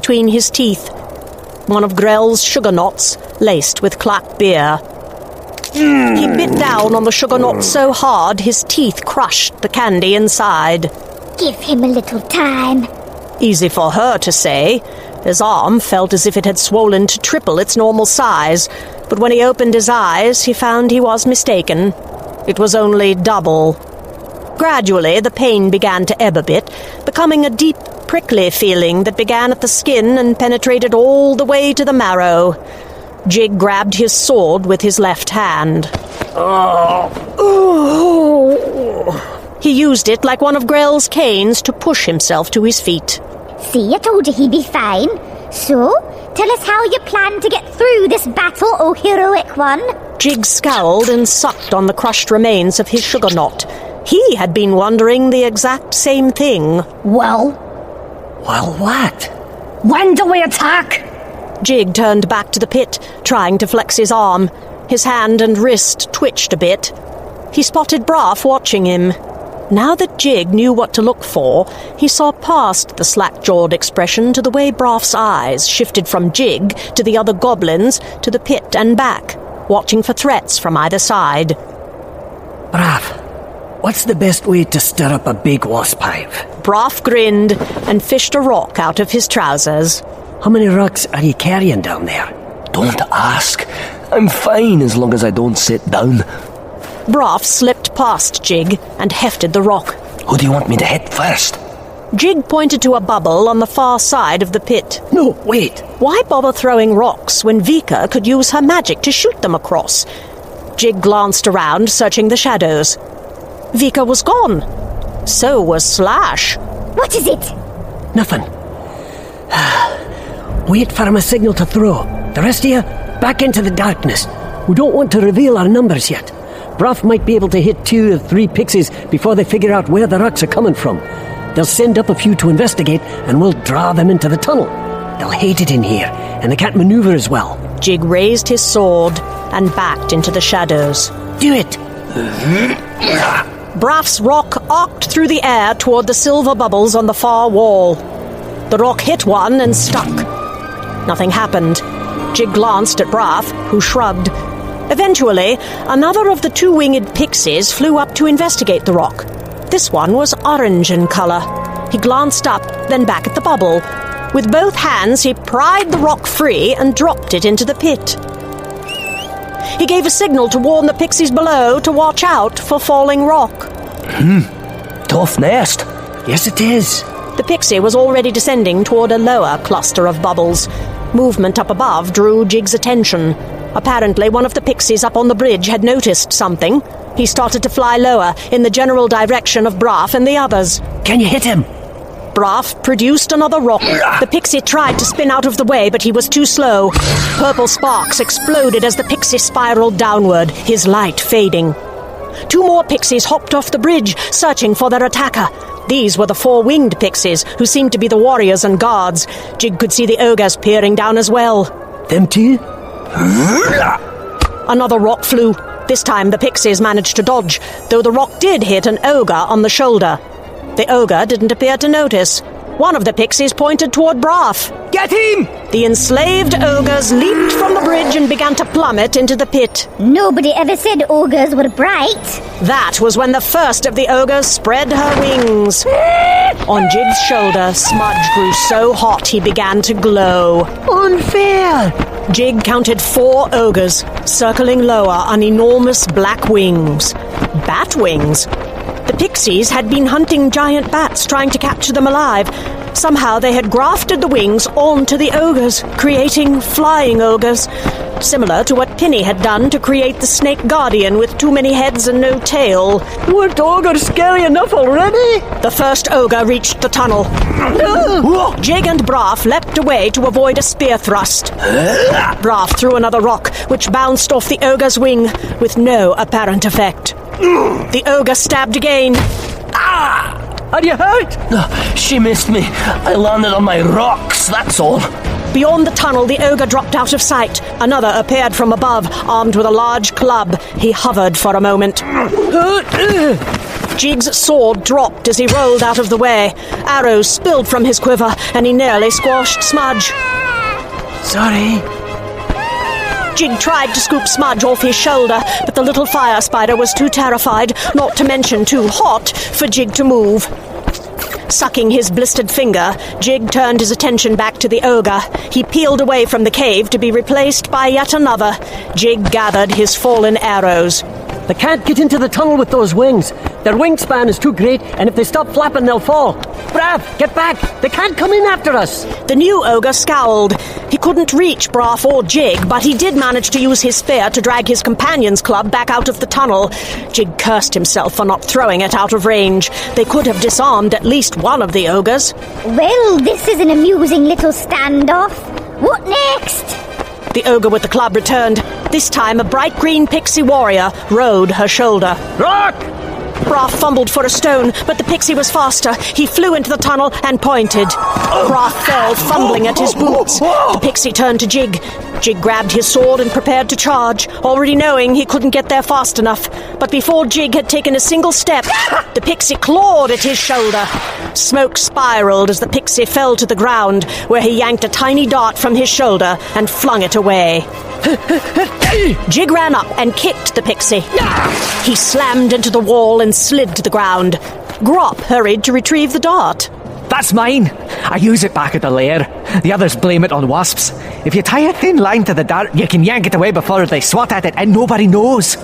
between his teeth. One of Grell's sugar knots, laced with Kralk beer. He bit down on the sugar knot so hard his teeth crushed the candy inside. Give him a little time. Easy for her to say. His arm felt as if it had swollen to triple its normal size, but when he opened his eyes, he found he was mistaken. It was only double. Gradually, the pain began to ebb a bit, becoming a deep, prickly feeling that began at the skin and penetrated all the way to the marrow. Jig grabbed his sword with his left hand. He used it like one of Grell's canes to push himself to his feet. See, I told you he'd be fine. So, tell us how you plan to get through this battle, oh heroic one. Jig scowled and sucked on the crushed remains of his sugar knot. He had been wondering the exact same thing. Well, what? When do we attack? Jig turned back to the pit, trying to flex his arm. His hand and wrist twitched a bit. He spotted Braff watching him. Now that Jig knew what to look for, he saw past the slack-jawed expression to the way Braff's eyes shifted from Jig to the other goblins to the pit and back, watching for threats from either side. Braff, what's the best way to stir up a big wasp hive? Braff grinned and fished a rock out of his trousers. How many rocks are you carrying down there? Don't ask. I'm fine as long as I don't sit down. Braff slipped past Jig and hefted the rock. Who do you want me to hit first? Jig pointed to a bubble on the far side of the pit. No, wait. Why bother throwing rocks when Vika could use her magic to shoot them across? Jig glanced around, searching the shadows. Vika was gone. So was Slash. What is it? Nothing. Wait for a signal to throw. The rest of you, back into the darkness. We don't want to reveal our numbers yet. Braff might be able to hit 2 or 3 pixies before they figure out where the rocks are coming from. They'll send up a few to investigate, and we'll draw them into the tunnel. They'll hate it in here, and they can't maneuver as well. Jig raised his sword and backed into the shadows. Do it! Braff's rock arced through the air toward the silver bubbles on the far wall. The rock hit one and stuck. Nothing happened. Jig glanced at Braff, who shrugged. Eventually, another of the 2-winged pixies flew up to investigate the rock. This one was orange in color. He glanced up, then back at the bubble. With both hands, he pried the rock free and dropped it into the pit. He gave a signal to warn the pixies below to watch out for falling rock. Tough nest. Yes, it is. The pixie was already descending toward a lower cluster of bubbles. Movement up above drew Jig's attention. Apparently, one of the pixies up on the bridge had noticed something. He started to fly lower, in the general direction of Braff and the others. Can you hit him? Braff produced another rock. The pixie tried to spin out of the way, but he was too slow. Purple sparks exploded as the pixie spiraled downward, his light fading. 2 more pixies hopped off the bridge, searching for their attacker. These were the 4-winged pixies, who seemed to be the warriors and guards. Jig could see the ogres peering down as well. Them too? Another rock flew. This time the pixies managed to dodge, though the rock did hit an ogre on the shoulder. The ogre didn't appear to notice. One of the pixies pointed toward Braff. Get him! The enslaved ogres leaped from the bridge and began to plummet into the pit. Nobody ever said ogres were bright. That was when the first of the ogres spread her wings. On Jig's shoulder, Smudge grew so hot he began to glow. Unfair! Jig counted 4 ogres, circling lower on enormous black wings. Bat wings. The pixies had been hunting giant bats, trying to capture them alive. Somehow they had grafted the wings onto the ogres, creating flying ogres, similar to what Penny had done to create the snake guardian with too many heads and no tail. Weren't ogres scary enough already? The first ogre reached the tunnel. Jig and Braff leapt away to avoid a spear thrust. Braff threw another rock, which bounced off the ogre's wing with no apparent effect. The ogre stabbed again. Are you hurt? She missed me. I landed on my rocks, that's all. Beyond the tunnel, the ogre dropped out of sight. Another appeared from above, armed with a large club. He hovered for a moment. Jig's sword dropped as he rolled out of the way. Arrows spilled from his quiver, and he nearly squashed Smudge. Sorry. Jig tried to scoop Smudge off his shoulder, but the little fire spider was too terrified, not to mention too hot, for Jig to move. Sucking his blistered finger, Jig turned his attention back to the ogre. He peeled away from the cave to be replaced by yet another. Jig gathered his fallen arrows. They can't get into the tunnel with those wings. Their wingspan is too great, and if they stop flapping, they'll fall. Braff, get back! They can't come in after us! The new ogre scowled. He couldn't reach Braff or Jig, but he did manage to use his spear to drag his companion's club back out of the tunnel. Jig cursed himself for not throwing it out of range. They could have disarmed at least one of the ogres. Well, this is an amusing little standoff. What next? The ogre with the club returned. This time a bright green pixie warrior rode her shoulder. Rock! Braff fumbled for a stone, but the pixie was faster. He flew into the tunnel and pointed. Braff fell, fumbling at his boots. The pixie turned to Jig. Jig grabbed his sword and prepared to charge, already knowing he couldn't get there fast enough. But before Jig had taken a single step, the pixie clawed at his shoulder. Smoke spiraled as the pixie fell to the ground, where he yanked a tiny dart from his shoulder and flung it away. Jig ran up and kicked the pixie. He slammed into the wall and slid to the ground. Grop hurried to retrieve the dart. That's mine. I use it back at the lair. The others blame it on wasps. If you tie a thin line to the dart, you can yank it away before they swat at it and nobody knows.